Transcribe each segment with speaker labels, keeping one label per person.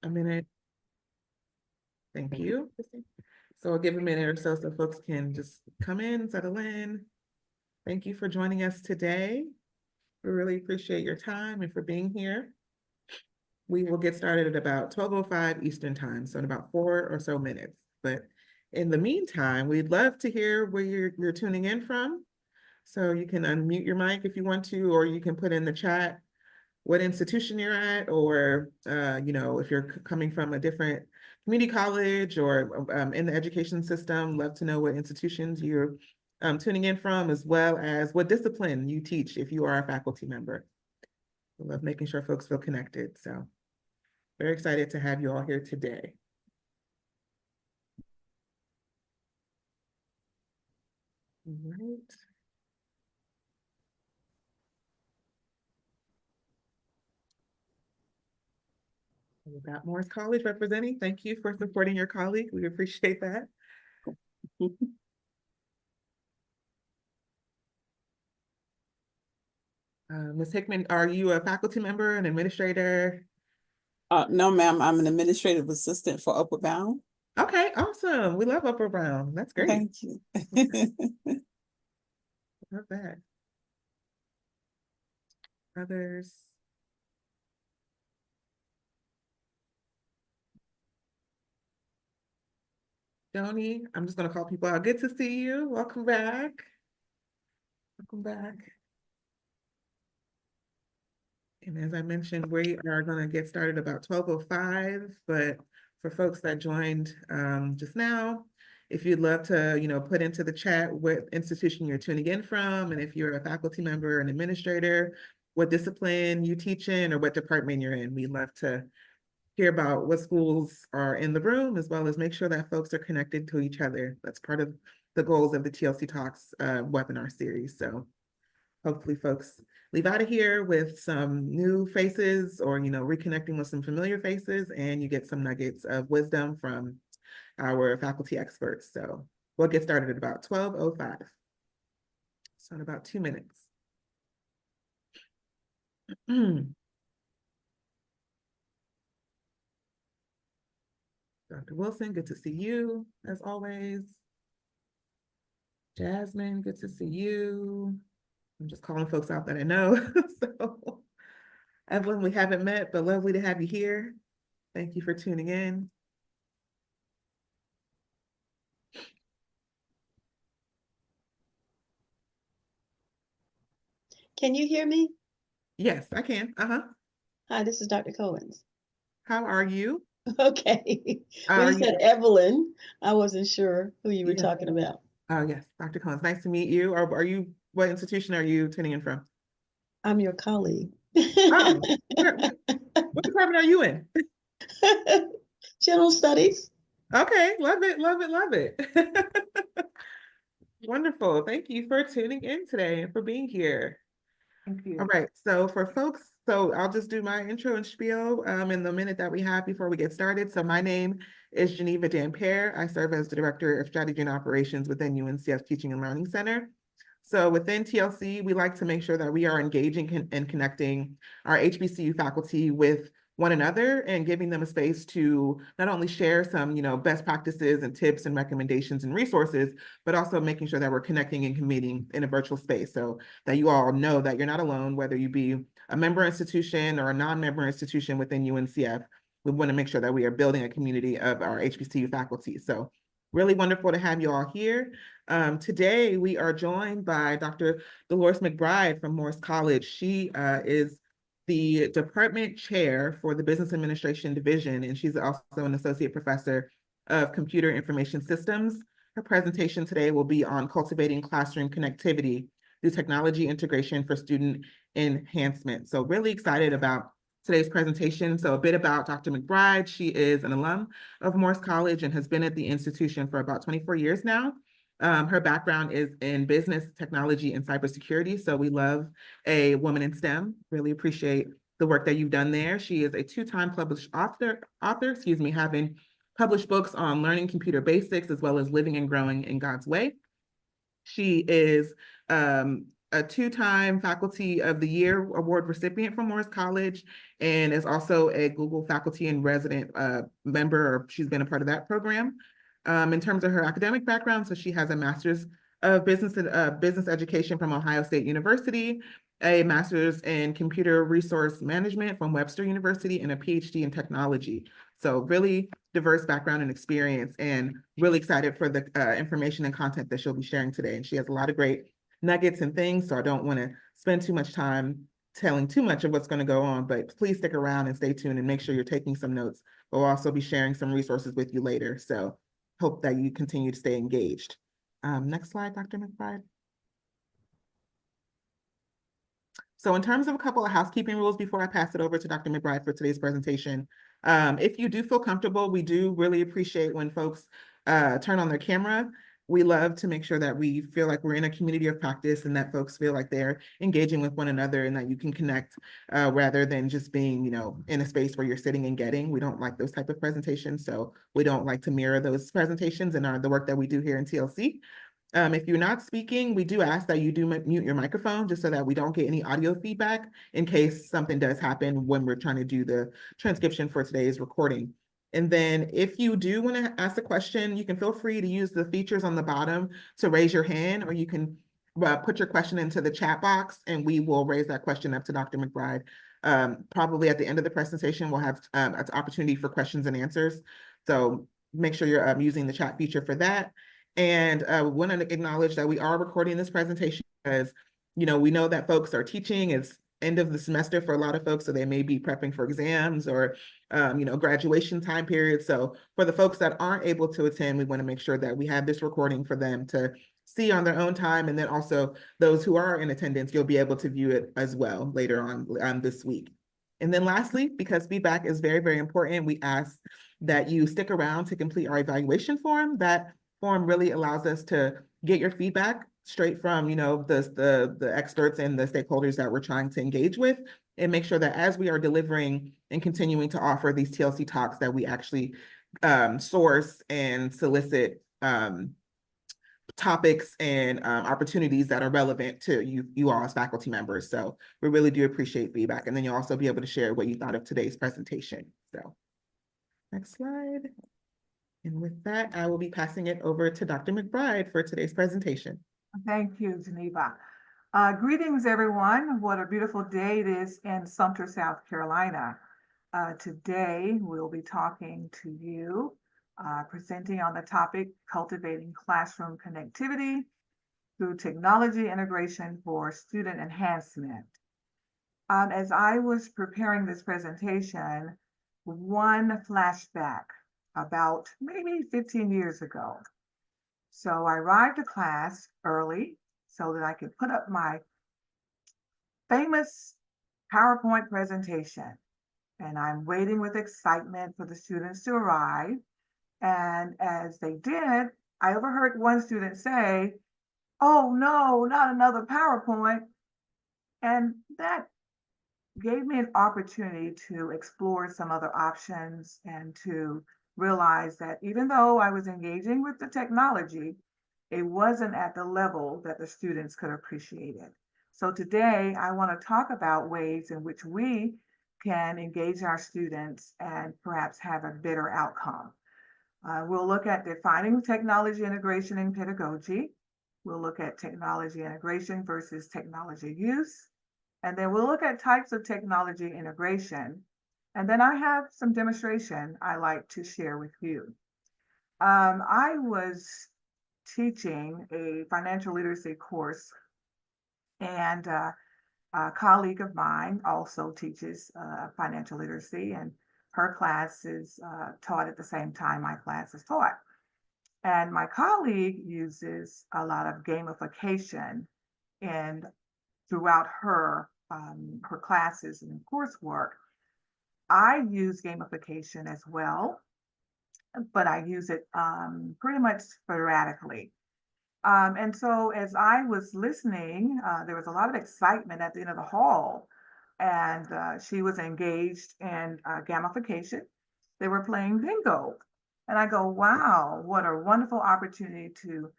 Speaker 1: a minute. Thank you. So I'll give a minute or so folks can just come in, settle in. Thank you for joining us today. We really appreciate your time and for being here. We will get started at about 12:05 Eastern time, so in about 4 or so minutes. But in the meantime, we'd love to hear where you're tuning in from. So you can unmute your mic if you want to, or you can put in the chat what institution you're at, or if you're coming from a different community college or in the education system, love to know what institutions you're tuning in from, as well as what discipline you teach if you are a faculty member. We love making sure folks feel connected. So very excited to have you all here today. All right. We've got Morris College representing. Thank you for supporting your colleague. We appreciate that. Ms. Hickman, are you a faculty member, an administrator?
Speaker 2: No, ma'am. I'm an administrative assistant for Upward Bound.
Speaker 1: Okay, awesome. We love Upward Bound. That's great.
Speaker 2: Thank you.
Speaker 1: Love that. Others? Joni, I'm just going to call people out. Good to see you. Welcome back. Welcome back. And as I mentioned, we are going to get started about 12:05, but for folks that joined just now, if you'd love to, put into the chat what institution you're tuning in from, and if you're a faculty member, an administrator, what discipline you teach in, or what department you're in, we'd love to hear about what schools are in the room, as well as make sure that folks are connected to each other. That's part of the goals of the TLC Talks webinar series. So hopefully folks leave out of here with some new faces, or reconnecting with some familiar faces, and you get some nuggets of wisdom from our faculty experts. So we'll get started at about 12:05. So in about 2 minutes. Dr. Wilson, good to see you as always. Jasmine, good to see you. I'm just calling folks out that I know. So Evelyn, we haven't met, but lovely to have you here. Thank you for tuning in.
Speaker 3: Can you hear me?
Speaker 1: Yes, I can.
Speaker 3: Hi, this is Dr. Cohens.
Speaker 1: How are you?
Speaker 3: Okay. When you said Evelyn, I wasn't sure who you were talking about.
Speaker 1: Oh, yes, Dr. Cohens. Nice to meet you. What institution are you tuning in from?
Speaker 3: I'm your colleague.
Speaker 1: Oh, what department are you in?
Speaker 3: General Studies.
Speaker 1: Okay, love it, love it, love it. Wonderful. Thank you for tuning in today and for being here.
Speaker 2: Thank you.
Speaker 1: All right, so for folks, I'll just do my intro and spiel in the minute that we have before we get started. So my name is Geneva Dampere. I serve as the Director of Strategy and Operations within UNCF Teaching and Learning Center. So within TLC, we like to make sure that we are engaging and connecting our HBCU faculty with one another and giving them a space to not only share some, best practices and tips and recommendations and resources, but also making sure that we're connecting and convening in a virtual space so that you all know that you're not alone, whether you be a member institution or a non-member institution within UNCF. We want to make sure that we are building a community of our HBCU faculty. So really wonderful to have you all here. Today, we are joined by Dr. Deloris McBride from Morris College. She is the department chair for the Business Administration Division, and she's also an associate professor of Computer Information Systems. Her presentation today will be on cultivating classroom connectivity through technology integration for student enhancement. So really excited about today's presentation. So a bit about Dr. McBride. She is an alum of Morris College and has been at the institution for about 24 years now. Her background is in business, technology, and cybersecurity. So we love a woman in STEM. Really appreciate the work that you've done there. She is a two-time published author, having published books on learning computer basics, as well as living and growing in God's way. She is a a two-time Faculty of the Year Award recipient from Morris College, and is also a Google Faculty and Resident member, or she's been a part of that program. In terms of her academic background, so she has a master's of business education from Ohio State University, a master's in computer resource management from Webster University, and a PhD in technology. So really diverse background and experience, and really excited for the information and content that she'll be sharing today. And she has a lot of great nuggets and things, so I don't want to spend too much time telling too much of what's going to go on, but please stick around and stay tuned and make sure you're taking some notes. We'll also be sharing some resources with you later, so hope that you continue to stay engaged. Next slide, Dr. McBride. So in terms of a couple of housekeeping rules before I pass it over to Dr. McBride for today's presentation, if you do feel comfortable, we do really appreciate when folks turn on their camera. We love to make sure that we feel like we're in a community of practice and that folks feel like they're engaging with one another and that you can connect rather than just being, in a space where you're sitting and getting. We don't like those type of presentations, so we don't like to mirror those presentations in the work that we do here in TLC. If you're not speaking, we do ask that you do mute your microphone just so that we don't get any audio feedback in case something does happen when we're trying to do the transcription for today's recording. And then if you do want to ask a question, you can feel free to use the features on the bottom to raise your hand, or you can put your question into the chat box and we will raise that question up to Dr. McBride. Probably at the end of the presentation, we'll have an opportunity for questions and answers. So make sure you're using the chat feature for that. And we want to acknowledge that we are recording this presentation because, we know that folks are teaching. It's end of the semester for a lot of folks, so they may be prepping for exams or, graduation time periods. So for the folks that aren't able to attend, we want to make sure that we have this recording for them to see on their own time. And then also those who are in attendance, you'll be able to view it as well later on this week. And then lastly, because feedback is very, very important, we ask that you stick around to complete our evaluation form. That form really allows us to get your feedback straight from, the experts and the stakeholders that we're trying to engage with, and make sure that as we are delivering and continuing to offer these TLC talks, that we actually source and solicit topics and opportunities that are relevant to you all as faculty members. So we really do appreciate feedback. And then you'll also be able to share what you thought of today's presentation. So next slide. And with that, I will be passing it over to Dr. McBride for today's presentation.
Speaker 4: Thank you, Geneva. Greetings, everyone. What a beautiful day it is in Sumter, South Carolina. Today, we'll be talking to you, presenting on the topic, Cultivating Classroom Connectivity through Technology Integration for Student Enhancement. As I was preparing this presentation, one flashback about maybe 15 years ago. So I arrived to class early so that I could put up my famous PowerPoint presentation. And I'm waiting with excitement for the students to arrive. And as they did, I overheard one student say, "Oh no, not another PowerPoint." And that gave me an opportunity to explore some other options and to realize that even though I was engaging with the technology, it wasn't at the level that the students could appreciate it. So today I want to talk about ways in which we can engage our students and perhaps have a better outcome. We'll look at defining technology integration in pedagogy. We'll look at technology integration versus technology use. And then we'll look at types of technology integration. And then I have some demonstration I like to share with you. I was teaching a financial literacy course, and a colleague of mine also teaches financial literacy, and her class is taught at the same time my class is taught. And my colleague uses a lot of gamification throughout her classes and coursework. I use gamification as well, but I use it pretty much sporadically. And so as I was listening, there was a lot of excitement at the end of the hall, and she was engaged in gamification. They were playing bingo. And I go, wow, what a wonderful opportunity to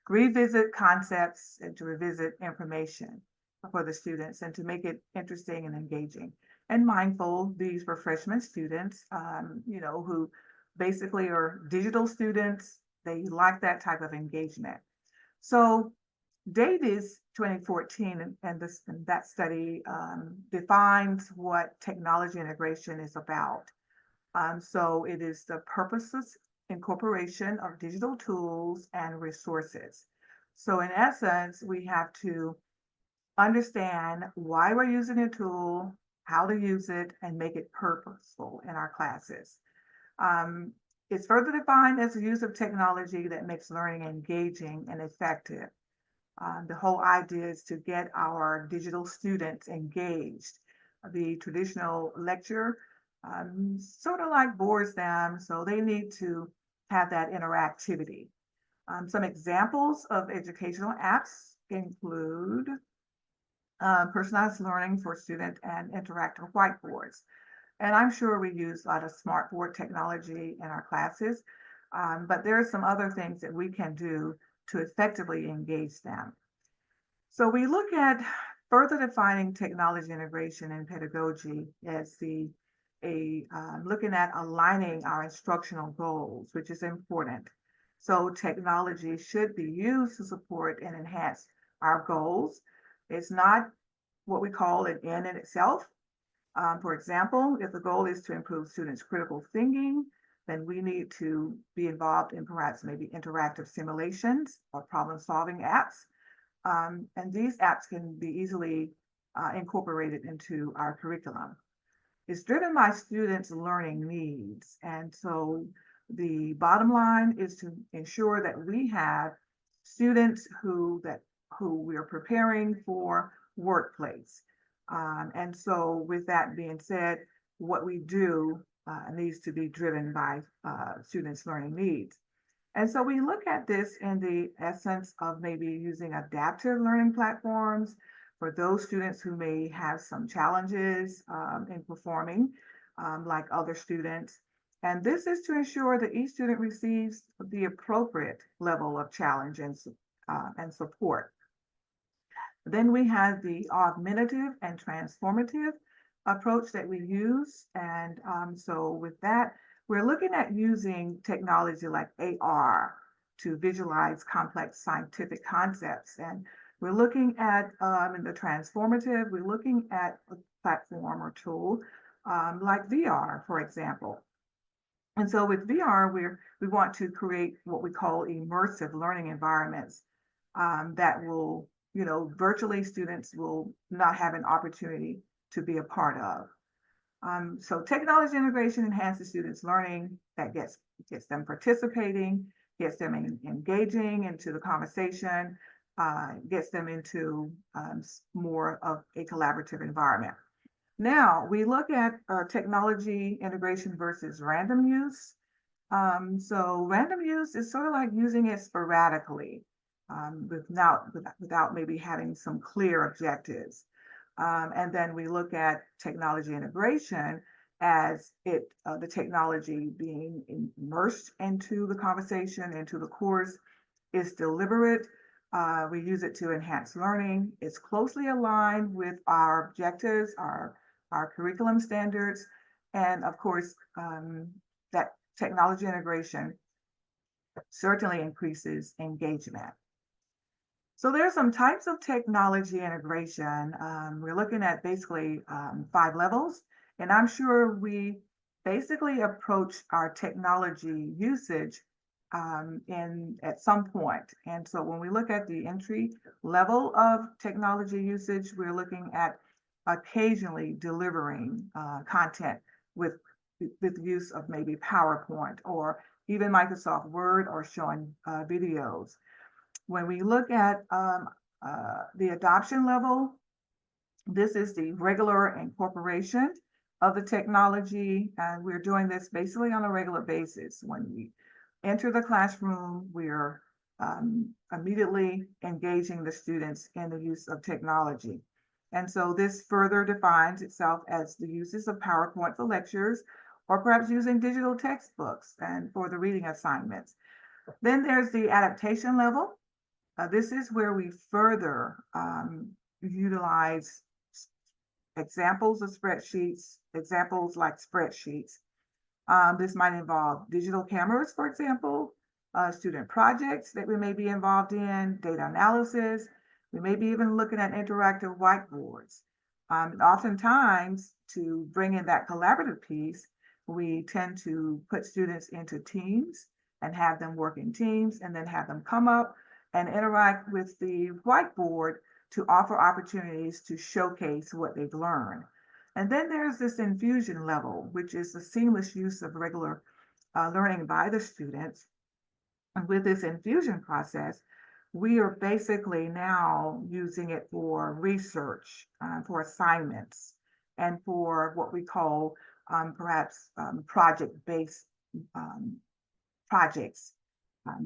Speaker 4: revisit concepts and to revisit information for the students and to make it interesting and engaging and mindful. These were freshman students, who basically are digital students. They like that type of engagement. So date is 2014, and that study defines what technology integration is about. So it is the purposeless incorporation of digital tools and resources. So in essence, we have to understand why we're using a tool, how to use it, and make it purposeful in our classes. It's further defined as the use of technology that makes learning engaging and effective. The whole idea is to get our digital students engaged. The traditional lecture sort of like bores them, so they need to have that interactivity. Some examples of educational apps include personalized learning for student and interactive whiteboards. And I'm sure we use a lot of smartboard technology in our classes, but there are some other things that we can do to effectively engage them. So we look at further defining technology integration in pedagogy as looking at aligning our instructional goals, which is important. So technology should be used to support and enhance our goals. It's not what we call an end in itself. For example, if the goal is to improve students' critical thinking, then we need to be involved in perhaps maybe interactive simulations or problem-solving apps. And these apps can be easily incorporated into our curriculum. It's driven by students' learning needs. And so the bottom line is to ensure that we have students who we are preparing for workplace. And so with that being said, what we do needs to be driven by students' learning needs. And so we look at this in the essence of maybe using adaptive learning platforms for those students who may have some challenges in performing like other students. And this is to ensure that each student receives the appropriate level of challenge and support. Then we have the augmentative and transformative approach that we use. And so with that, we're looking at using technology like AR to visualize complex scientific concepts. And we're looking at, in the transformative, we're looking at a platform or tool like VR, for example. And so with VR, we want to create what we call immersive learning environments that will, virtually students will not have an opportunity to be a part of. So technology integration enhances students' learning, that gets them participating, gets them engaging into the conversation, gets them into more of a collaborative environment. Now, we look at technology integration versus random use. So random use is sort of like using it sporadically without maybe having some clear objectives. And then we look at technology integration as the technology being immersed into the conversation, into the course. It's deliberate. We use it to enhance learning. It's closely aligned with our objectives, our curriculum standards, and of course, that technology integration certainly increases engagement. So there are some types of technology integration. We're looking at basically 5 levels, and I'm sure we basically approach our technology usage at some point. And so when we look at the entry level of technology usage, we're looking at occasionally delivering content with the use of maybe PowerPoint or even Microsoft Word or showing videos. When we look at the adoption level, this is the regular incorporation of the technology, and we're doing this basically on a regular basis. When we enter the classroom, we're immediately engaging the students in the use of technology. And so this further defines itself as the uses of PowerPoint for lectures, or perhaps using digital textbooks and for the reading assignments. Then there's the adaptation level. This is where we further utilize examples of spreadsheets, examples like spreadsheets. This might involve digital cameras, for example, student projects that we may be involved in, data analysis. We may be even looking at interactive whiteboards. Oftentimes, to bring in that collaborative piece, we tend to put students into teams and have them work in teams and then have them come up and interact with the whiteboard to offer opportunities to showcase what they've learned. And then there's this infusion level, which is the seamless use of regular learning by the students. And with this infusion process, we are basically now using it for research, for assignments, and for what we call perhaps project-based projects.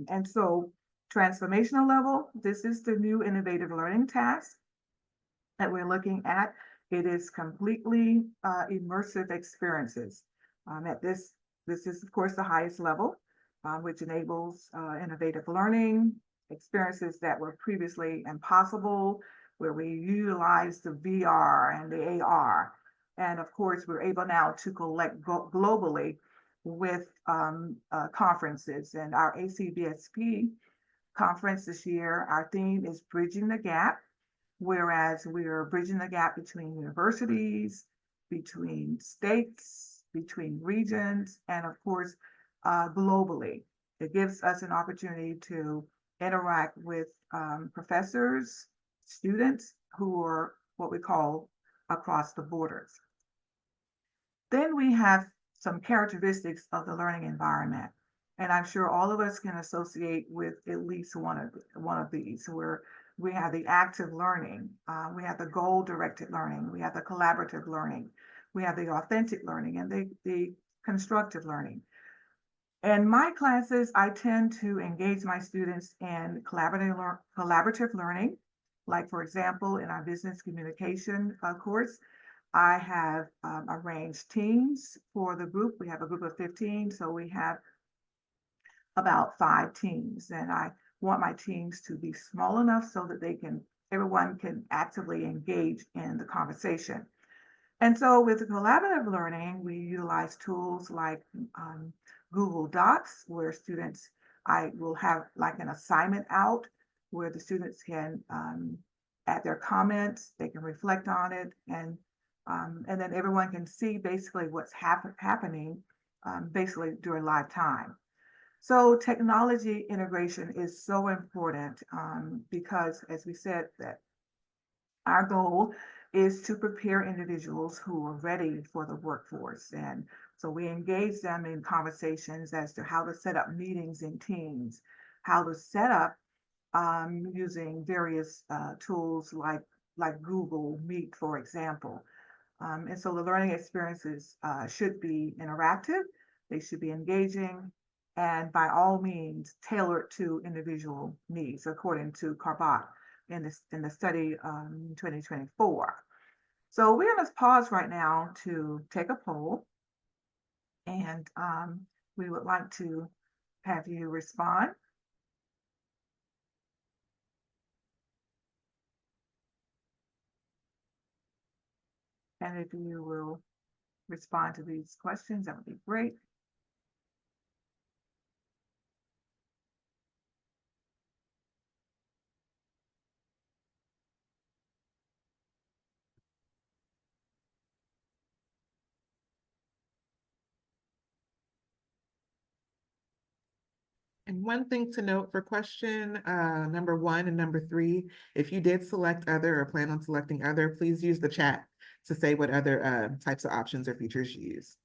Speaker 4: And so transformational level, this is the new innovative learning task that we're looking at. It is completely immersive experiences. This is of course the highest level, which enables innovative learning, experiences that were previously impossible, where we utilize the VR and the AR. And of course, we're able now to collect globally with conferences. And our ACBSP conference this year, our theme is Bridging the Gap, whereas we are bridging the gap between universities, between states, between regions, and of course, globally. It gives us an opportunity to interact with professors, students who are what we call across the borders. Then we have some characteristics of the learning environment. And I'm sure all of us can associate with at least one of these, where we have the active learning, we have the goal-directed learning, we have the collaborative learning, we have the authentic learning, and the constructive learning. In my classes, I tend to engage my students in collaborative learning. Like, for example, in our business communication course, I have arranged teams for the group. We have a group of 15, so we have about 5 teams, and I want my teams to be small enough so that everyone can actively engage in the conversation. And so with the collaborative learning, we utilize tools like Google Docs, where I will have like an assignment out where the students can add their comments, they can reflect on it, and then everyone can see basically what's happening basically during live time. So technology integration is so important because, as we said, that our goal is to prepare individuals who are ready for the workforce. And so we engage them in conversations as to how to set up meetings in teams, how to set up using various tools like Google Meet, for example. And so the learning experiences should be interactive, they should be engaging, and by all means tailored to individual needs, according to Carbot in the study 2024. So we're going to pause right now to take a poll, and we would like to have you respond. And if you will respond to these questions, that would be great.
Speaker 1: And one thing to note for question number 1 and number 3, if you did select other or plan on selecting other, please use the chat to say what other types of options or features you use.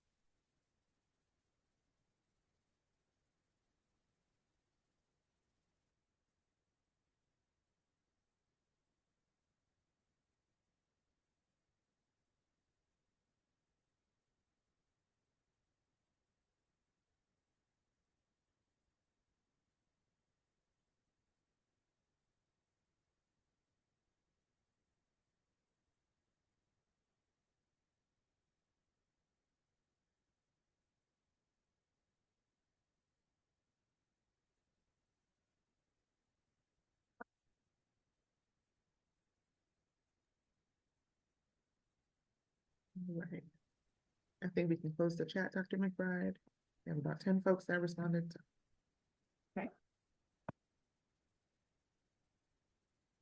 Speaker 1: All right. I think we can close the chat, Dr. McBride. We have about 10 folks that responded.
Speaker 4: Okay.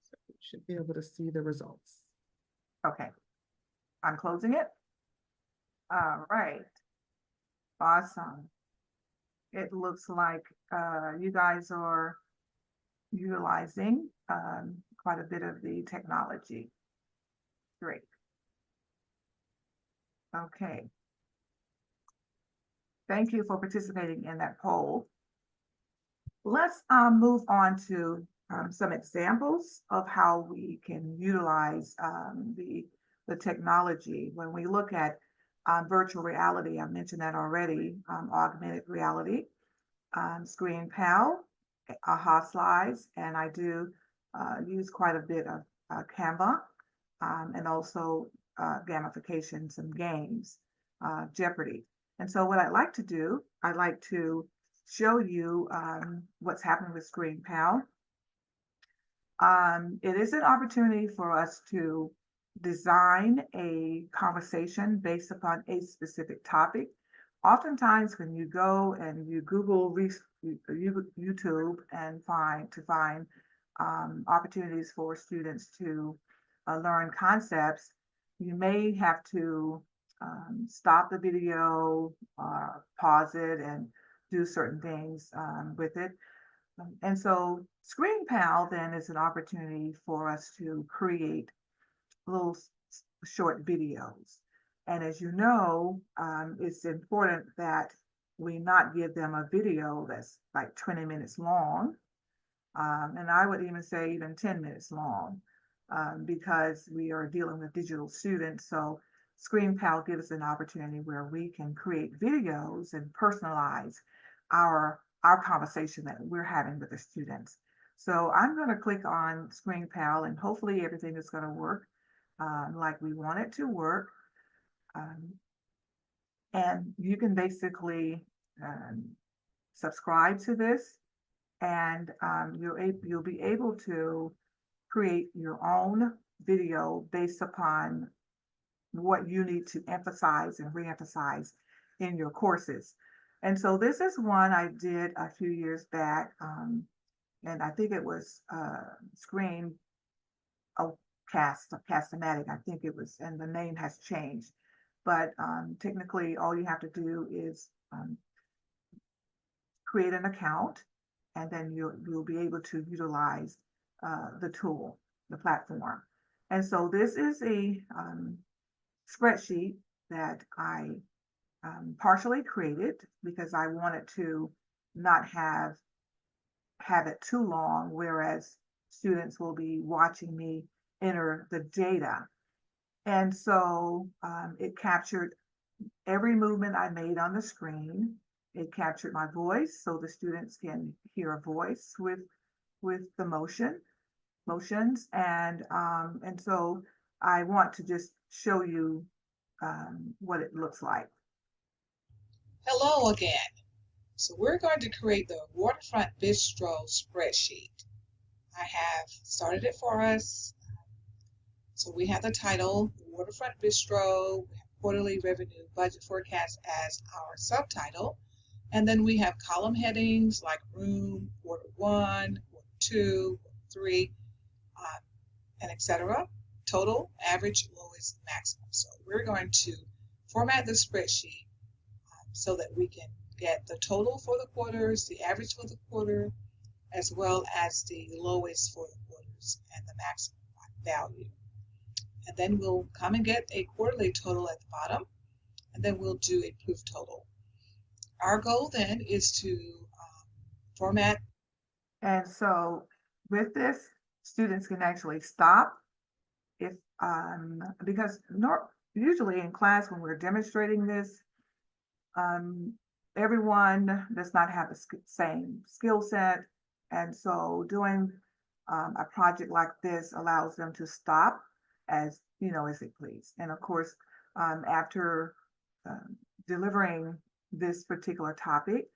Speaker 1: So we should be able to see the results.
Speaker 4: Okay, I'm closing it. All right. Awesome. It looks like you guys are utilizing quite a bit of the technology. Great. Okay. Thank you for participating in that poll. Let's move on to some examples of how we can utilize the technology. When we look at virtual reality, I mentioned that already, augmented reality, Screen Pal, AHA Slides, and I do use quite a bit of Canva, and also gamification, some games, Jeopardy. And so what I'd like to do, I'd like to show you what's happening with Screen Pal. It is an opportunity for us to design a conversation based upon a specific topic. Oftentimes when you go and you Google YouTube and find opportunities for students to learn concepts, you may have to stop the video, pause it, and do certain things with it. And so Screen Pal then is an opportunity for us to create little short videos. And as you know, it's important that we not give them a video that's like 20 minutes long. And I would even say even 10 minutes long, because we are dealing with digital students. So Screen Pal gives us an opportunity where we can create videos and personalize our conversation that we're having with the students. So I'm going to click on Screen Pal, and hopefully everything is going to work like we want it to work. And you can basically subscribe to this, and you'll be able to create your own video based upon what you need to emphasize and re-emphasize in your courses. And so this is one I did a few years back, and I think it was Screen Cast-O-Matic, I think it was, and the name has changed. But technically, all you have to do is create an account, and then you'll be able to utilize the tool, the platform. And so this is a spreadsheet that I partially created because I wanted to not have it too long, whereas students will be watching me enter the data. And so it captured every movement I made on the screen. It captured my voice, so the students can hear a voice with the motions, and so I want to just show you what it looks like.
Speaker 5: Hello again. So we're going to create the Waterfront Bistro spreadsheet. I have started it for us. So we have the title, Waterfront Bistro, we have quarterly revenue budget forecast as our subtitle. And then we have column headings like room, quarter one, quarter two, quarter three, and etc. Total, average, lowest, maximum. So we're going to format the spreadsheet so that we can get the total for the quarters, the average for the quarter, as well as the lowest for the quarters and the maximum value. And then we'll come and get a quarterly total at the bottom, and then we'll do a proof total. Our goal then is to format.
Speaker 4: And so with this, students can actually stop if because usually in class when we're demonstrating this, everyone does not have the same skill set, and so doing a project like this allows them to stop as they please. And of course, after delivering this particular topic,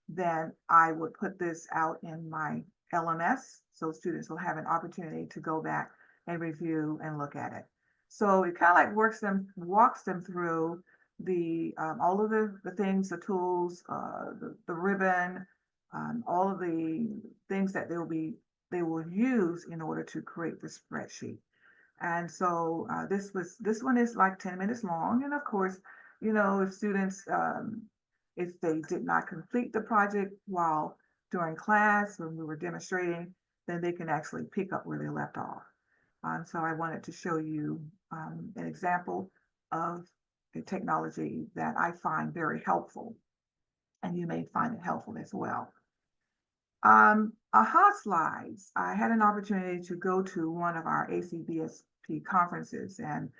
Speaker 4: then I would put this out in my LMS, so students will have an opportunity to go back and review and look at it. So it kind of like walks them through the all of the things, the tools, the ribbon, all of the things that they will use in order to create the spreadsheet. And so this one is like 10 minutes long. And of course, you know, if students, if they did not complete the project while during class when we were demonstrating, then they can actually pick up where they left off. So I wanted to show you an example of a technology that I find very helpful, and you may find it helpful as well. AHA slides. I had an opportunity to go to one of our ACBSP conferences, and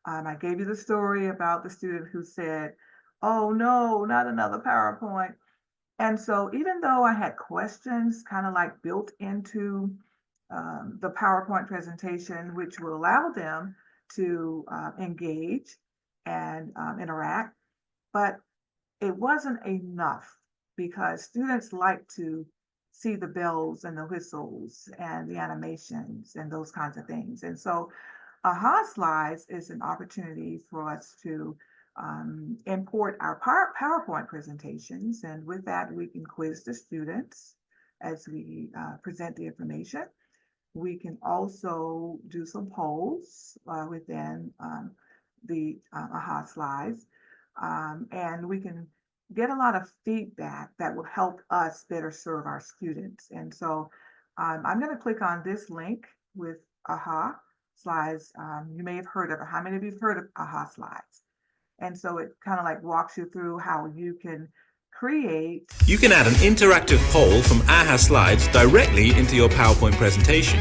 Speaker 4: I gave you the story about the student who said, "Oh no, not another PowerPoint." And so even though I had questions kind of like built into the PowerPoint presentation, which will allow them to engage and interact, but it wasn't enough because students like to see the bells and the whistles and the animations and those kinds of things. And so AHA slides is an opportunity for us to import our PowerPoint presentations. And with that, we can quiz the students as we present the information. We can also do some polls within the AHA slides. And we can get a lot of feedback that will help us better serve our students. And so I'm going to click on this link with AHA slides. You may have heard of it. How many of you have heard of AHA slides? And so it kind of like walks you through how you can create.
Speaker 6: You can add an interactive poll from AHA slides directly into your PowerPoint presentation.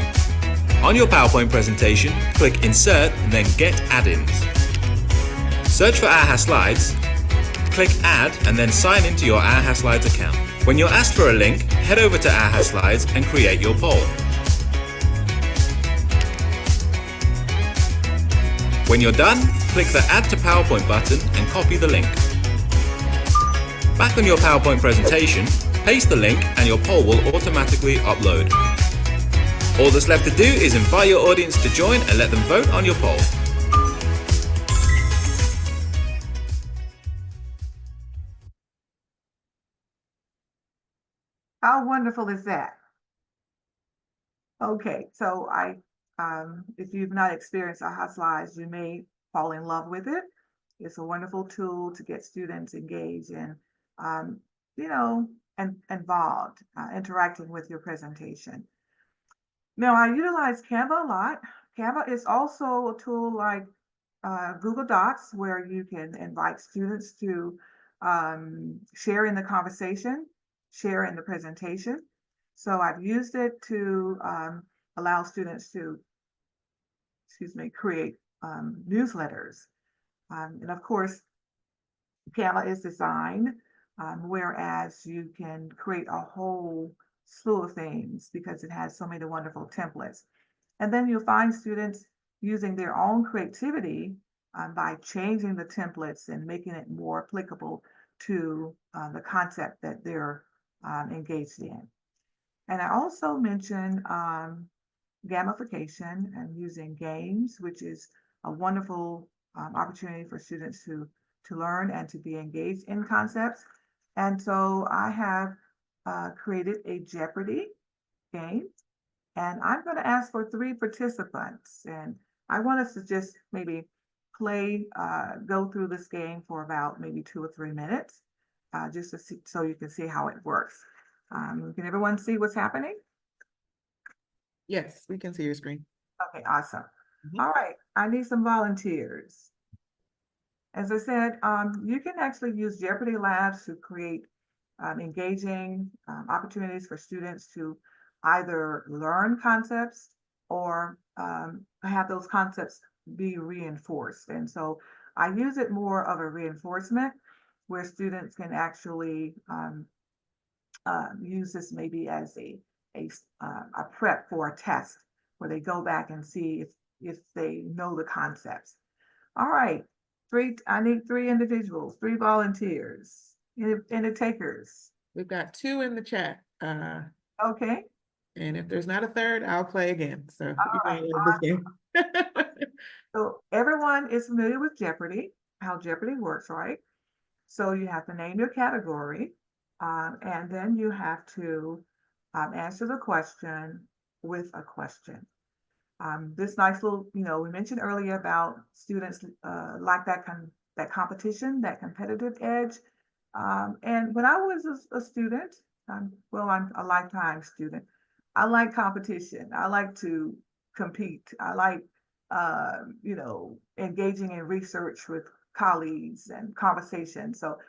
Speaker 6: On your PowerPoint presentation, click Insert and then Get Add-ins. Search for AHA slides, click Add and then sign into your AHA slides account. When you're asked for a link, head over to AHA slides and create your poll. When you're done, click the Add to PowerPoint button and copy the link. Back on your PowerPoint presentation, paste the link and your poll will automatically upload. All that's left to do is invite your audience to join and let them vote on your poll.
Speaker 4: How wonderful is that? Okay, so if you've not experienced AHA slides, you may fall in love with it. It's a wonderful tool to get students engaged and, you know, and involved, interacting with your presentation. Now, I utilize Canva a lot. Canva is also a tool like Google Docs where you can invite students to share in the conversation, share in the presentation. So I've used it to allow students to, create newsletters. And of course, Canva is designed, whereas you can create a whole slew of things because it has so many wonderful templates. And then you'll find students using their own creativity by changing the templates and making it more applicable to the concept that they're engaged in. And I also mentioned gamification and using games, which is a wonderful opportunity for students to learn and to be engaged in concepts. And so I have created a Jeopardy game, and I'm going to ask for 3 participants. And I want us to just maybe go through this game for about maybe 2 or 3 minutes, just to see, so you can see how it works. Can everyone see what's happening?
Speaker 1: Yes, we can see your screen.
Speaker 4: Okay, awesome. All right, I need some volunteers. As I said, you can actually use Jeopardy Labs to create engaging opportunities for students to either learn concepts or have those concepts be reinforced. And so I use it more of a reinforcement where students can actually use this maybe as a prep for a test where they go back and see if they know the concepts. All right, I need 3 individuals, 3 volunteers, any takers.
Speaker 1: We've got 2 in the chat.
Speaker 4: Okay.
Speaker 1: And if there's not a third, I'll play again. So
Speaker 4: All right,
Speaker 1: this game.
Speaker 4: So everyone is familiar with Jeopardy, how Jeopardy works, right? So you have to name your category, and then you have to answer the question with a question. This nice little, we mentioned earlier about students like that competition, that competitive edge. And when I was a student, well, I'm a lifetime student. I like competition. I like to compete. I like, engaging in research with colleagues and conversation. So,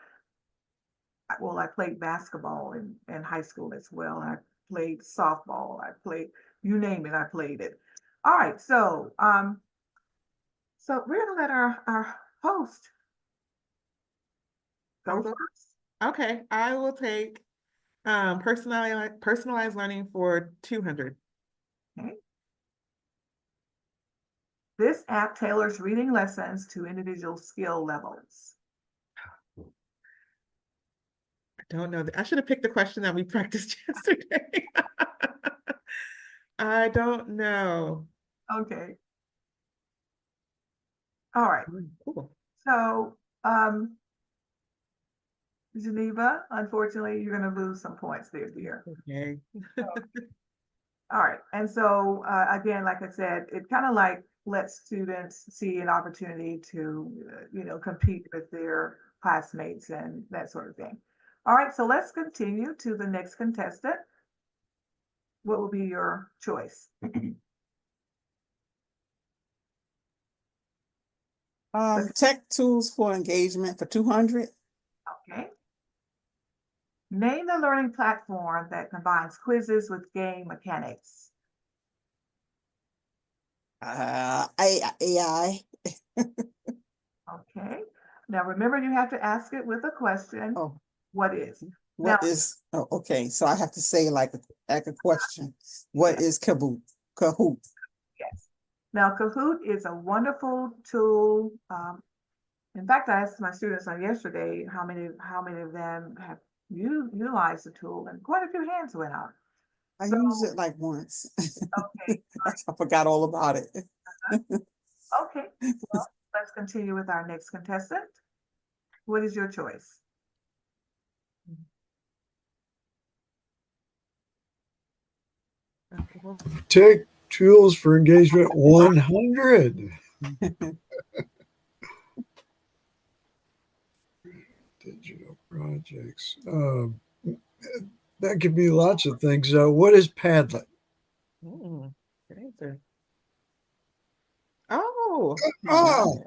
Speaker 4: I played basketball in high school as well. I played softball. I played, you name it, I played it. All right, so we're gonna let our host go first.
Speaker 1: Okay, I will take personalized learning for 200.
Speaker 4: Okay. This app tailors reading lessons to individual skill levels.
Speaker 1: I don't know. I should have picked the question that we practiced yesterday. I don't know.
Speaker 4: Okay. All right.
Speaker 1: Cool.
Speaker 4: So, Geneva, unfortunately, you're going to lose some points there, dear.
Speaker 1: Okay.
Speaker 4: All right. And so, again, like I said, it kind of like lets students see an opportunity to, compete with their classmates and that sort of thing. All right. So let's continue to the next contestant. What will be your choice?
Speaker 2: Tech tools for engagement for 200.
Speaker 4: Okay. Name the learning platform that combines quizzes with game mechanics.
Speaker 2: AI.
Speaker 4: Okay. Now remember, you have to ask it with a question.
Speaker 2: Oh,
Speaker 4: What is?
Speaker 2: what
Speaker 4: Now,
Speaker 2: is? Oh, okay. So I have to say like a question. What is Kahoot? Kahoot.
Speaker 4: yes. Now Kahoot is a wonderful tool. In fact, I asked my students on yesterday how many of them have utilized the tool, and quite a few hands went up.
Speaker 2: I
Speaker 4: So,
Speaker 2: used it like once.
Speaker 4: okay.
Speaker 2: I forgot all about it.
Speaker 4: Okay. Well, let's continue with our next contestant. What is your choice?
Speaker 7: Tech tools for engagement 100. Digital projects. That could be lots of things. What is Padlet?
Speaker 1: Good answer. Oh,
Speaker 7: Oh,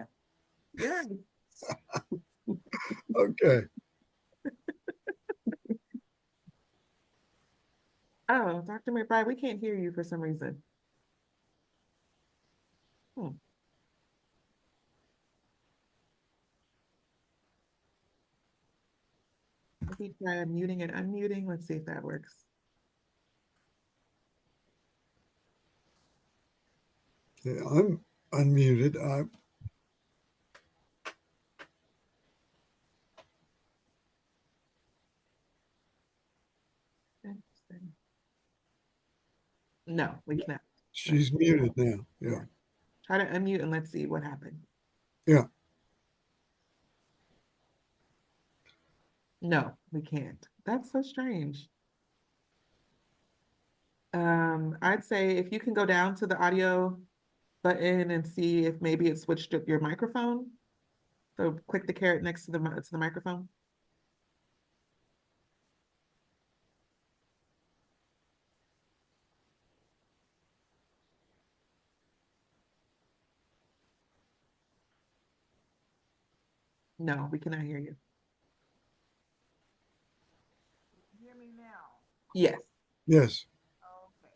Speaker 1: yeah.
Speaker 7: okay.
Speaker 1: Oh, Dr. McBride, we can't hear you for some reason. Maybe try muting and unmuting. Let's see if that works.
Speaker 7: Yeah, I'm unmuted.
Speaker 1: No, we cannot.
Speaker 7: She's muted now. Yeah.
Speaker 1: Try to unmute and let's see what happened.
Speaker 7: Yeah.
Speaker 1: No, we can't. That's so strange. I'd say if you can go down to the audio button and see if maybe it switched up your microphone. So click the caret next to the microphone. No, we cannot hear you.
Speaker 4: Hear me now?
Speaker 1: Yes.
Speaker 7: Yes.
Speaker 4: Okay.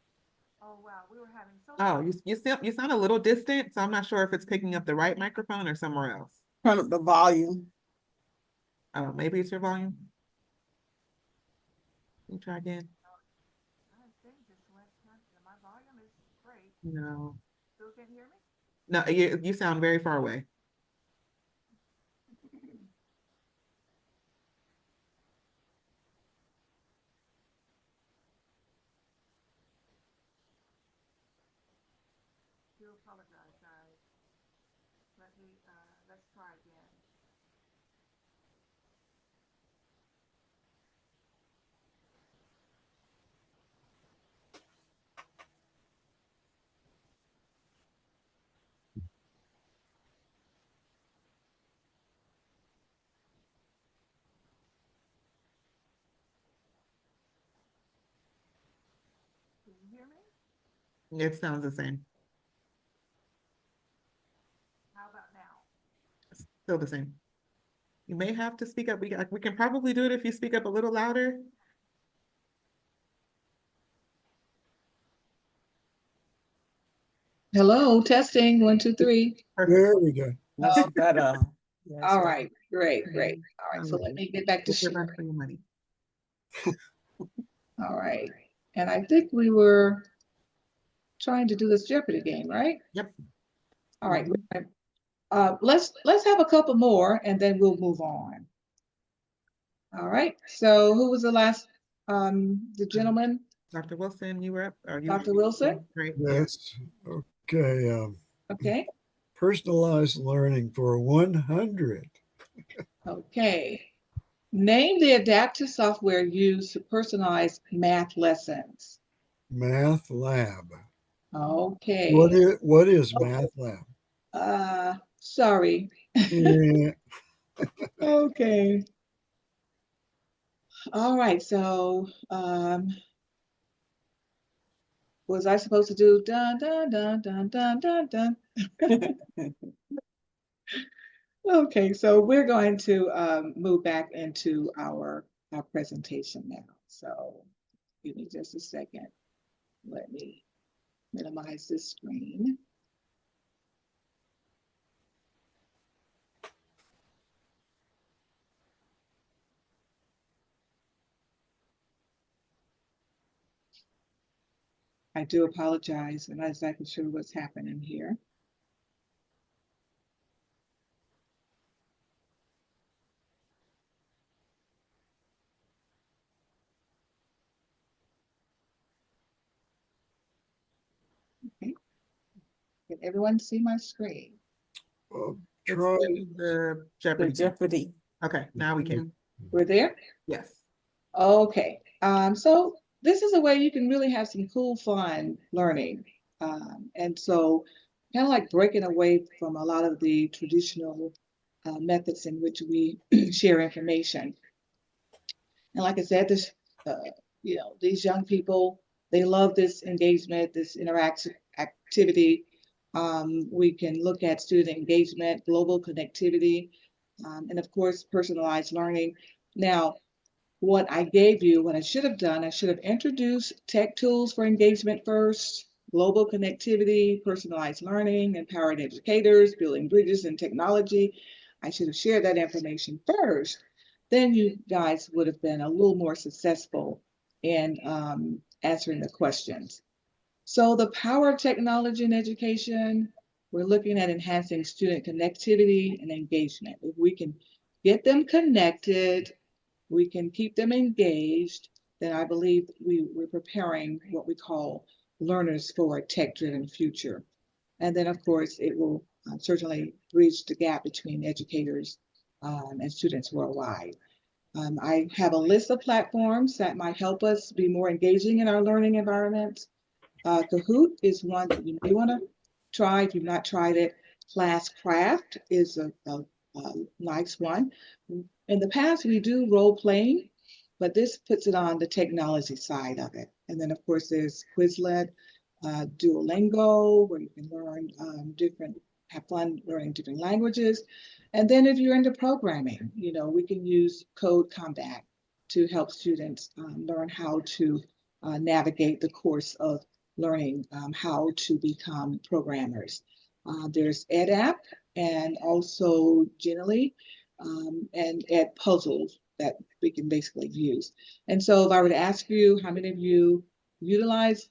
Speaker 4: Oh wow, we were having so.
Speaker 1: Oh, you sound a little distant, so I'm not sure if it's picking up the right microphone or somewhere else.
Speaker 2: Turn up the volume.
Speaker 1: Oh, maybe it's your volume. Let me try again.
Speaker 4: I think just went. My volume is great.
Speaker 1: No.
Speaker 4: Still can't hear me?
Speaker 1: No, you sound very far away.
Speaker 4: Do apologize, guys. let's try again. Can you hear me?
Speaker 1: It sounds the same,
Speaker 4: How about now?
Speaker 1: still the same. You may have to speak up. We can probably do it if you speak up a little louder.
Speaker 5: Hello, testing, 1, 2, 3.
Speaker 1: Perfect.
Speaker 7: There we go.
Speaker 2: That's better. Yes,
Speaker 5: All right, great. All right, so
Speaker 1: Okay.
Speaker 5: let me get back to
Speaker 1: Get your
Speaker 5: sharing.
Speaker 1: run for your money.
Speaker 5: All right, and I think we were trying to do this Jeopardy game, right?
Speaker 1: Yep.
Speaker 5: All right, let's have a couple more and then we'll move on. All right, so who was the last, the gentleman?
Speaker 1: Dr. Wilson, you were up. Or you?
Speaker 5: Dr. Wilson?
Speaker 1: Great.
Speaker 7: Yes. Okay.
Speaker 5: Okay,
Speaker 7: Personalized learning for 100.
Speaker 5: okay. Name the adaptive software used to personalize math lessons.
Speaker 7: Math lab.
Speaker 5: Okay.
Speaker 7: What is math lab?
Speaker 5: Sorry.
Speaker 7: Yeah.
Speaker 5: Okay. All right, so was I supposed to do dun dun dun dun dun dun dun? Okay, so we're going to move back into our presentation now. So give me just a second. Let me minimize this screen. I do apologize. I'm not exactly sure what's happening here. Okay. Can everyone see my screen?
Speaker 1: It's
Speaker 7: Try.
Speaker 1: the
Speaker 2: The
Speaker 1: Jeopardy.
Speaker 2: Jeopardy.
Speaker 1: Okay, now we can.
Speaker 5: We're there?
Speaker 1: Yes.
Speaker 5: Okay. So this is a way you can really have some cool, fun learning. And so kind of like breaking away from a lot of the traditional methods in which we share information. And like I said, this, these young people, they love this engagement, this interaction activity. We can look at student engagement, global connectivity, and of course, personalized learning. Now, what I gave you, what I should have done, I should have introduced tech tools for engagement first, global connectivity, personalized learning, empowering educators, building bridges and technology. I should have shared that information first. Then you guys would have been a little more successful in answering the questions. So the power of technology in education, we're looking at enhancing student connectivity and engagement. If we can get them connected, we can keep them engaged, then I believe we're preparing what we call learners for a tech-driven future. And then, of course, it will certainly bridge the gap between educators and students worldwide. I have a list of platforms that might help us be more engaging in our learning environments. Kahoot is one that you may want to try if you've not tried it. Classcraft is a nice one. In the past, we do role playing, but this puts it on the technology side of it. And then, of course, there's Quizlet, Duolingo, where you can learn have fun learning different languages. And then if you're into programming, we can use Code Combat to help students learn how to navigate the course of learning how to become programmers. There's EdApp and also Genially and Ed Puzzles that we can basically use. And so if I were to ask you how many of you utilize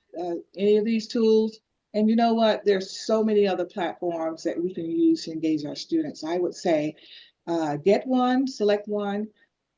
Speaker 5: any of these tools, and you know what, there's so many other platforms that we can use to engage our students. I would say get one, select one,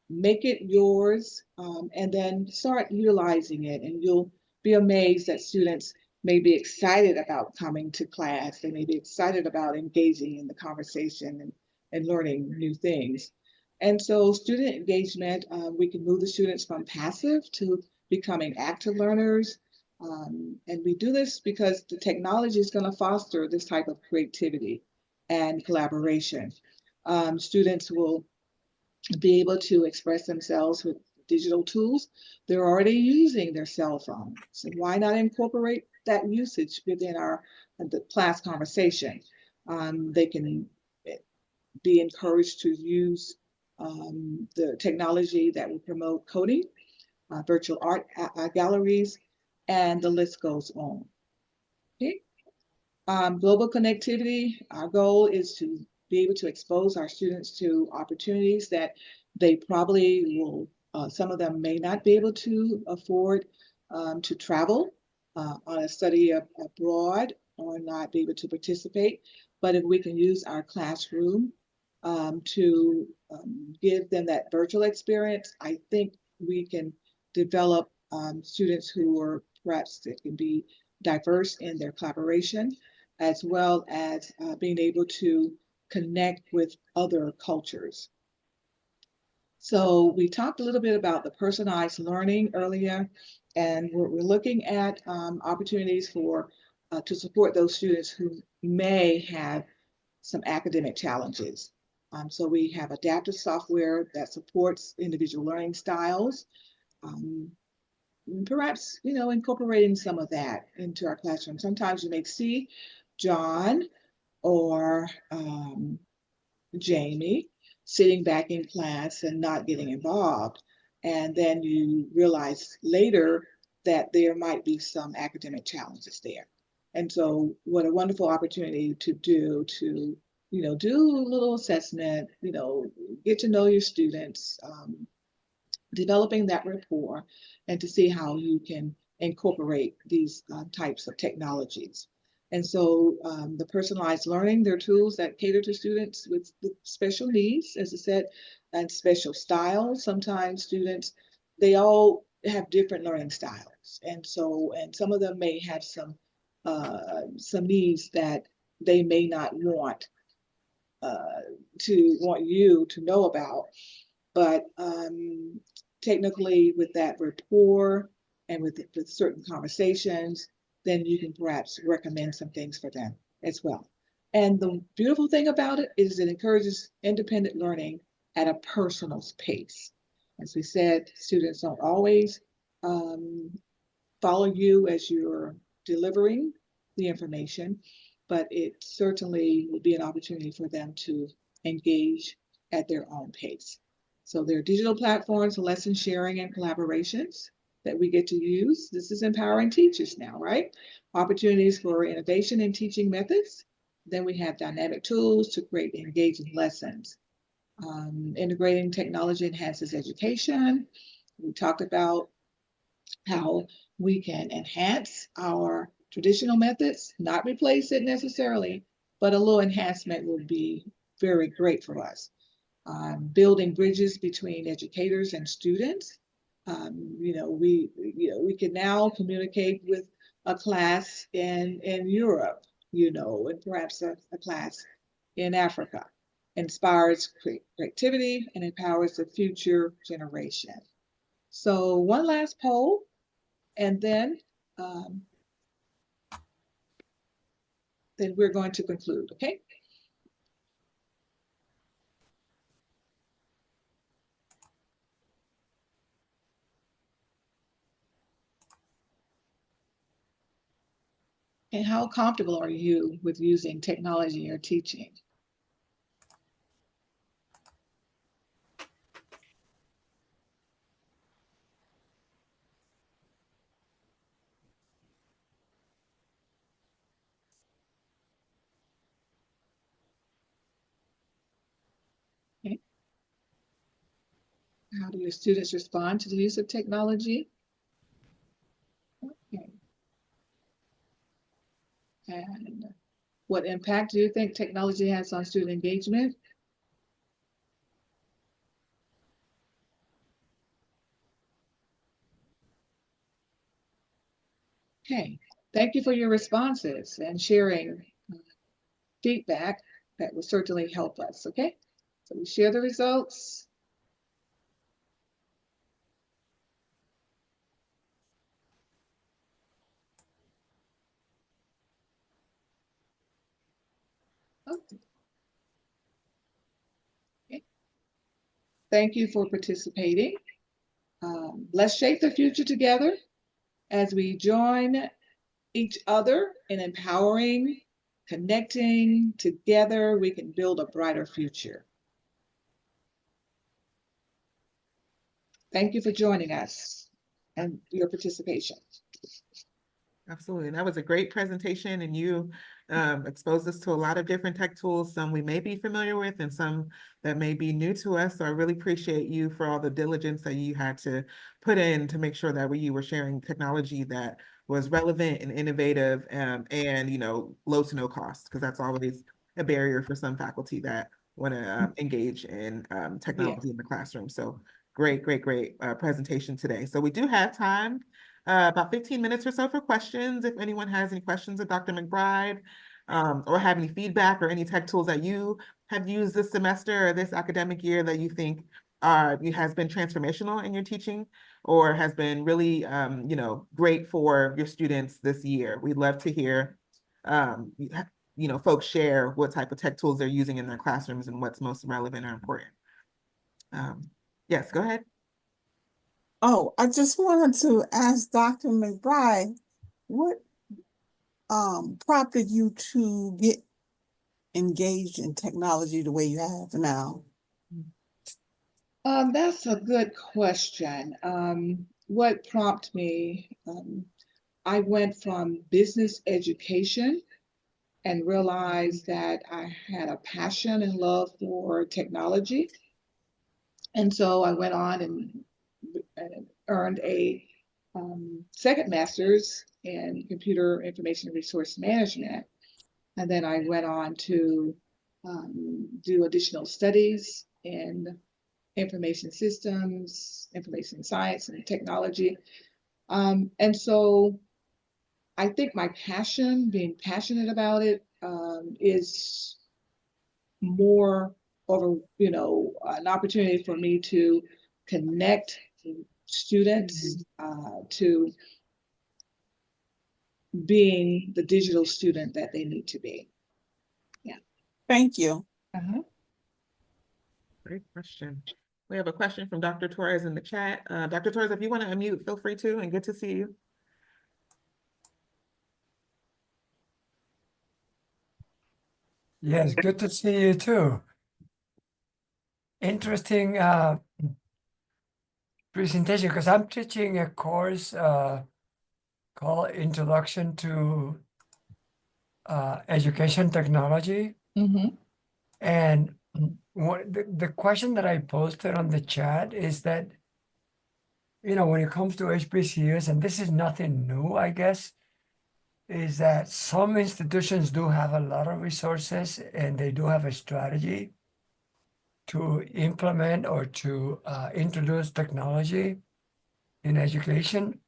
Speaker 5: make it yours, and then start utilizing it. And you'll be amazed that students may be excited about coming to class. They may be excited about engaging in the conversation and learning new things. And so student engagement, we can move the students from passive to becoming active learners. And we do this because the technology is going to foster this type of creativity and collaboration. Students will be able to express themselves with digital tools. They're already using their cell phone. So why not incorporate that usage within the class conversation? They can be encouraged to use the technology that will promote coding, virtual art galleries, and the list goes on. Okay. Global connectivity, our goal is to be able to expose our students to opportunities that they probably will, some of them may not be able to afford to travel on a study abroad or not be able to participate. But if we can use our classroom to give them that virtual experience, I think we can develop students who are perhaps that can be diverse in their collaboration, as well as being able to connect with other cultures. So we talked a little bit about the personalized learning earlier, and we're looking at opportunities for to support those students who may have some academic challenges. So we have adaptive software that supports individual learning styles. Perhaps, incorporating some of that into our classroom. Sometimes you may see John or Jamie sitting back in class and not getting involved. And then you realize later that there might be some academic challenges there. And so what a wonderful opportunity to do do a little assessment, get to know your students, developing that rapport, and to see how you can incorporate these types of technologies. And so the personalized learning, they're tools that cater to students with special needs, as I said, and special styles. Sometimes students, they all have different learning styles. And some of them may have some needs that they may not want you to know about. But technically, with that rapport and with certain conversations, then you can perhaps recommend some things for them as well. And the beautiful thing about it is it encourages independent learning at a personal pace. As we said, students don't always follow you as you're delivering the information, but it certainly will be an opportunity for them to engage at their own pace. So there are digital platforms for lesson sharing and collaborations that we get to use. This is empowering teachers now, right? Opportunities for innovation in teaching methods. Then we have dynamic tools to create engaging lessons. Integrating technology enhances education. We talked about how we can enhance our traditional methods, not replace it necessarily, but a little enhancement would be very great for us. Building bridges between educators and students. We can now communicate with a class in Europe, and perhaps a class in Africa. Inspires creativity and empowers the future generation. So one last poll, and then we're going to conclude, okay? And how comfortable are you with using technology in your teaching? Okay. How do your students respond to the use of technology? Okay. And what impact do you think technology has on student engagement? Okay, thank you for your responses and sharing feedback. That will certainly help us, okay? So we share the results. Okay. Thank you for participating. Let's shape the future together as we join each other in empowering, connecting. Together, we can build a brighter future. Thank you for joining us and your participation.
Speaker 1: Absolutely. That was a great presentation, and you exposed us to a lot of different tech tools, some we may be familiar with and some that may be new to us. So I really appreciate you for all the diligence that you had to put in to make sure that you were sharing technology that was relevant and innovative, and low to no cost, because that's always a barrier for some faculty that want to engage in technology in the classroom. So great presentation today. So we do have time, about 15 minutes or so for questions. If anyone has any questions of Dr. McBride, or have any feedback or any tech tools that you have used this semester or this academic year that you think has been transformational in your teaching or has been really great for your students this year. We'd love to hear folks share what type of tech tools they're using in their classrooms and what's most relevant or important. Yes, go ahead.
Speaker 2: Oh, I just wanted to ask Dr. McBride, what prompted you to get engaged in technology the way you have now?
Speaker 5: That's a good question. What prompted me? I went from business education and realized that I had a passion and love for technology. And so I went on and earned a second master's in computer information and resource management. And then I went on to do additional studies in information systems, information science, and technology. And so I think my passion, being passionate about it, is more of an opportunity for me to connect students to being the digital student that they need to be. Yeah.
Speaker 2: Thank you.
Speaker 1: Great question. We have a question from Dr. Torres in the chat. Dr. Torres, if you want to unmute, feel free to, and good to see you.
Speaker 8: Yes, good to see you too. Interesting presentation, because I'm teaching a course called Introduction to Education Technology. And the question that I posted on the chat is that, when it comes to HBCUs, and this is nothing new, I guess, is that some institutions do have a lot of resources and they do have a strategy to implement or to introduce technology in education,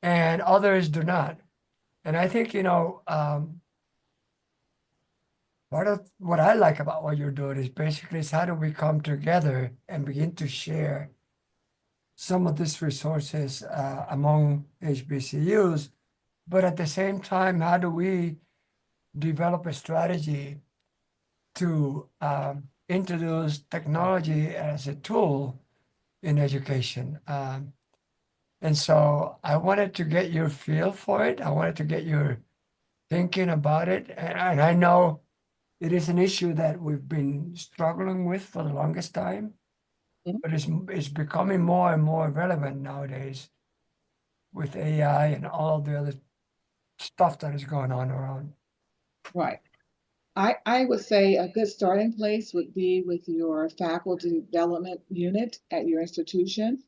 Speaker 8: and others do not. And I think, part of what I like about what you're doing is how do we come together and begin to share some of these resources among HBCUs, but at the same time, how do we develop a strategy to introduce technology as a tool in education? And so I wanted to get your feel for it. I wanted to get your thinking about it. And I know it is an issue that we've been struggling with for the longest time, but it's becoming more and more relevant nowadays with AI and all the other stuff that is going on around.
Speaker 5: Right. I would say a good starting place would be with your faculty development unit at your institution.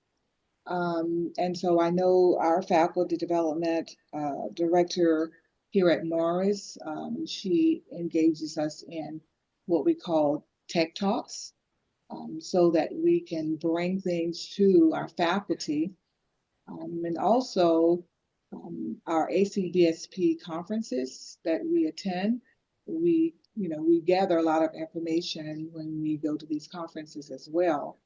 Speaker 5: And so I know our faculty development director here at Morris, she engages us in what we call tech talks, so that we can bring things to our faculty, and also our ACDSP conferences that we attend. We gather a lot of information when we go to these conferences as well.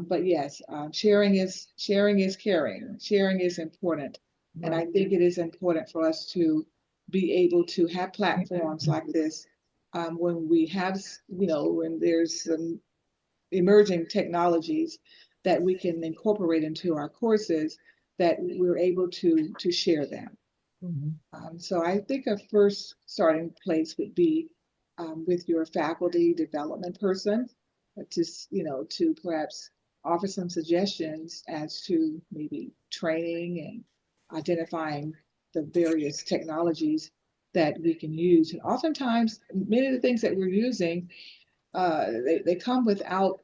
Speaker 5: But yes, sharing is caring. Sharing is important. And I think it is important for us to be able to have platforms like this when we have, when there's some emerging technologies that we can incorporate into our courses, that we're able to share them. So I think a first starting place would be with your faculty development person to perhaps offer some suggestions as to maybe training and identifying the various technologies that we can use. And oftentimes, many of the things that we're using, they come without,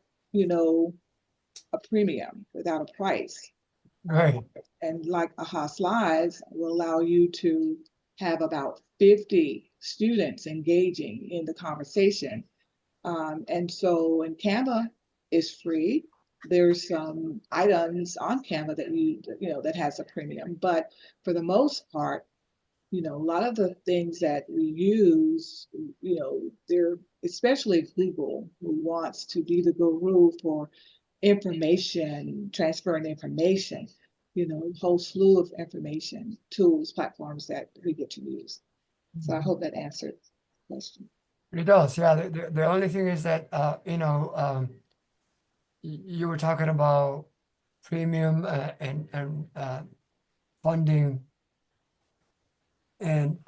Speaker 5: a premium, without a price.
Speaker 8: Right.
Speaker 5: And like AHA Slides will allow you to have about 50 students engaging in the conversation. And Canva is free. There's some items on Canva that that has a premium, but for the most part, a lot of the things that we use, they're especially Google, who wants to be the guru for information, transferring information, a whole slew of information, tools, platforms that we get to use. So I hope that answered the question.
Speaker 8: It does, yeah. The only thing is that, you were talking about premium and funding, and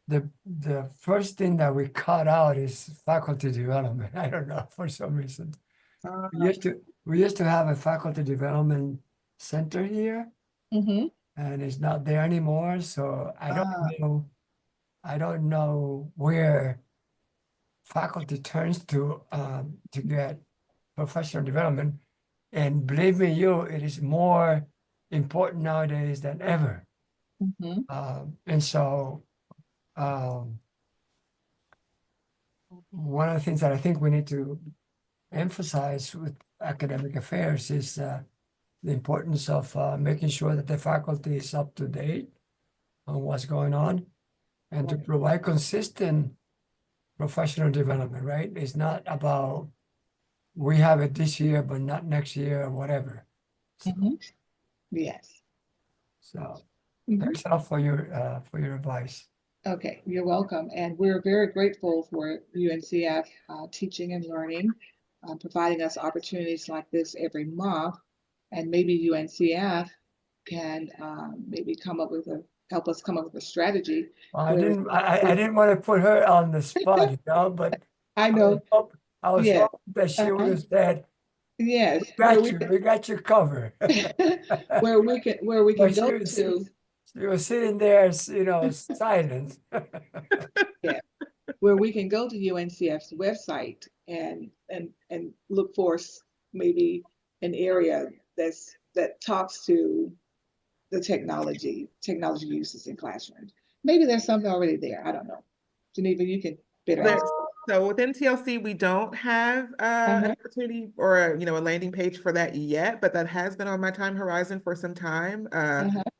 Speaker 8: the first thing that we cut out is faculty development. I don't know, for some reason. We used to have a faculty development center here,
Speaker 5: Mm-hmm.
Speaker 8: and it's not there anymore. So I don't know where faculty turns to get professional development. And believe me, it is more important nowadays than ever.
Speaker 5: Mm-hmm.
Speaker 8: And so one of the things that I think we need to emphasize with academic affairs is the importance of making sure that the faculty is up to date on what's going on, and to provide consistent professional development, right? It's not about we have it this year, but not next year or whatever. So,
Speaker 5: Yes.
Speaker 8: so thanks a lot for your advice.
Speaker 5: Okay, you're welcome. And we're very grateful for UNCF Teaching and Learning, providing us opportunities like this every month. And maybe UNCF can maybe help us come up with a strategy.
Speaker 8: I didn't want to put her on the spot, but
Speaker 5: I know.
Speaker 8: I was hoping that she would have said,
Speaker 5: yes,
Speaker 8: we got you covered.
Speaker 5: where we can go to.
Speaker 8: She was sitting there, silent.
Speaker 5: Yeah, where we can go to UNCF's website and look for maybe an area that talks to the technology uses in classrooms. Maybe there's something already there. I don't know. Geneva, you can better answer.
Speaker 1: So within TLC, we don't have an opportunity or a landing page for that yet, but that has been on my time horizon for some time.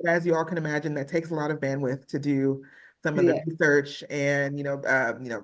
Speaker 1: As you all can imagine, that takes a lot of bandwidth to do some of the research and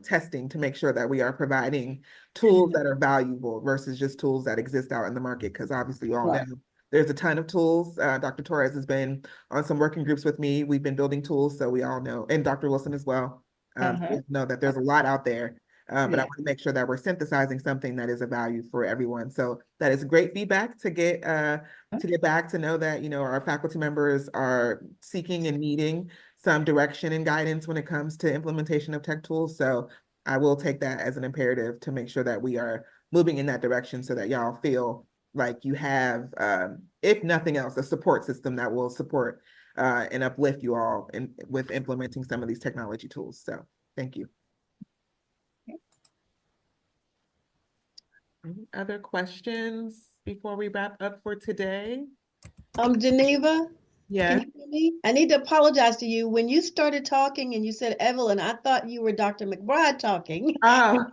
Speaker 1: testing to make sure that we are providing tools that are valuable versus just tools that exist out in the market. Because obviously, you all know there's a ton of tools. Dr. Torres has been on some working groups with me. We've been building tools, so we all know, and Dr. Wilson as well. We know that there's a lot out there. But I want to make sure that we're synthesizing something that is of value for everyone. So that is great feedback to get back to know that our faculty members are seeking and needing some direction and guidance when it comes to implementation of tech tools. So I will take that as an imperative to make sure that we are moving in that direction so that y'all feel like you have, if nothing else, a support system that will support and uplift you all with implementing some of these technology tools. So thank you. Any other questions before we wrap up for today?
Speaker 3: Geneva,
Speaker 1: Yes.
Speaker 3: you hear me? I need to apologize to you. When you started talking and you said Evelyn, I thought you were Dr. McBride talking.
Speaker 1: Oh,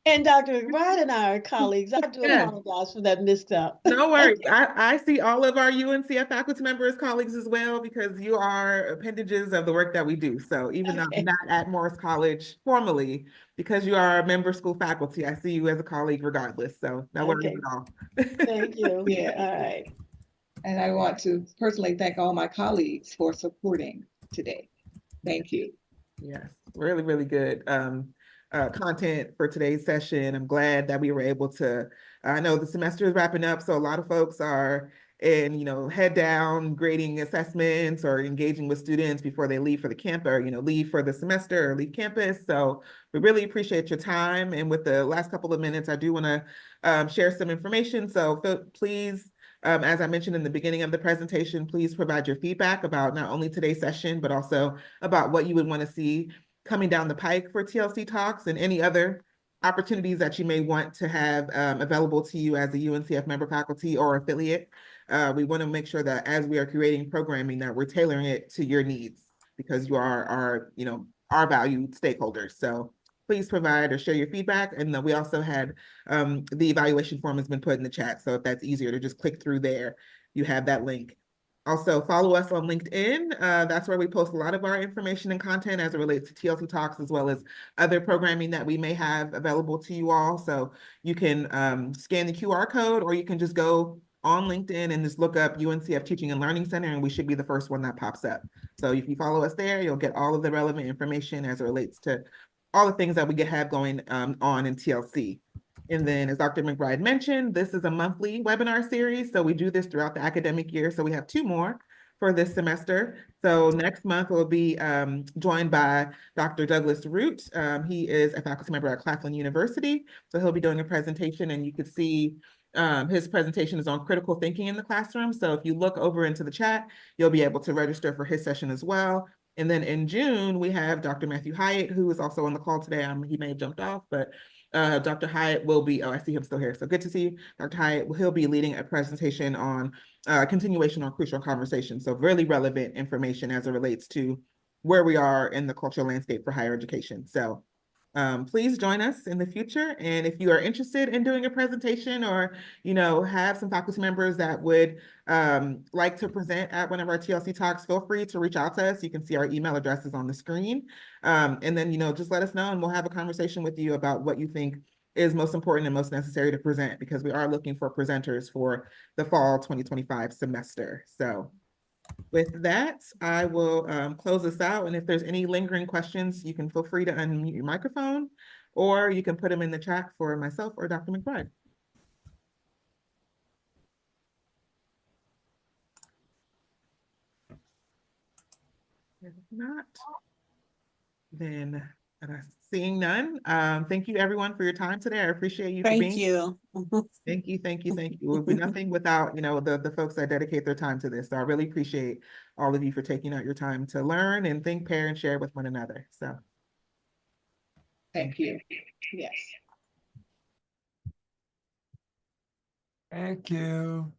Speaker 3: And Dr. McBride and I are colleagues. I do
Speaker 1: yes.
Speaker 3: apologize for that mixed up.
Speaker 1: No worries. I see all of our UNCF faculty members, colleagues as well, because you are appendages of the work that we do. So even though I'm
Speaker 3: Okay.
Speaker 1: not at Morris College formally, because you are a member school faculty, I see you as a colleague regardless. So no worries
Speaker 3: Okay.
Speaker 1: at all.
Speaker 3: Thank you.
Speaker 5: Yeah.
Speaker 3: All right.
Speaker 5: And I want to personally thank all my colleagues for supporting today. Thank you.
Speaker 1: Yes, really, really good content for today's session. I'm glad that we were able to, I know the semester is wrapping up, so a lot of folks are in, head down grading assessments or engaging with students before they leave for the camp or, leave for the semester or leave campus. So we really appreciate your time. And with the last couple of minutes, I do want to share some information. So please, as I mentioned in the beginning of the presentation, please provide your feedback about not only today's session, but also about what you would want to see coming down the pike for TLC Talks and any other opportunities that you may want to have available to you as a UNCF member faculty or affiliate. We want to make sure that as we are creating programming that we're tailoring it to your needs because you are our valued stakeholders. So please provide or share your feedback. And then we also had the evaluation form has been put in the chat. So if that's easier to just click through there, you have that link. Also, follow us on LinkedIn. That's where we post a lot of our information and content as it relates to TLC Talks, as well as other programming that we may have available to you all. So you can scan the QR code, or you can just go on LinkedIn and just look up UNCF Teaching and Learning Center, and we should be the first one that pops up. So if you follow us there, you'll get all of the relevant information as it relates to all the things that we have going on in TLC. And then as Dr. McBride mentioned, this is a monthly webinar series. So we do this throughout the academic year. So we have 2 more for this semester. So next month we'll be joined by Dr. Douglas Root. He is a faculty member at Claflin University. So he'll be doing a presentation, and you could see his presentation is on critical thinking in the classroom. So if you look over into the chat, you'll be able to register for his session as well. And then in June, we have Dr. Matthew Hyatt, who is also on the call today. He may have jumped off, but Dr. Hyatt will be, I see him still here. So good to see you, Dr. Hyatt. He'll be leading a presentation on continuation on crucial conversations. So really relevant information as it relates to where we are in the cultural landscape for higher education. So please join us in the future. And if you are interested in doing a presentation or, have some faculty members that would like to present at one of our TLC Talks, feel free to reach out to us. You can see our email addresses on the screen. And then, just let us know and we'll have a conversation with you about what you think is most important and most necessary to present, because we are looking for presenters for the fall 2025 semester. So with that, I will close this out. And if there's any lingering questions, you can feel free to unmute your microphone, or you can put them in the chat for myself or Dr. McBride. If not, then seeing none, thank you everyone for your time today. I appreciate you for
Speaker 2: Thank
Speaker 1: being
Speaker 2: you.
Speaker 1: Thank you, thank you, thank you. It would be nothing without, the folks that dedicate their time to this. So I really appreciate all of you for taking out your time to learn and think, pair, and share with one another. So
Speaker 5: Thank you. Yes.
Speaker 8: Thank you.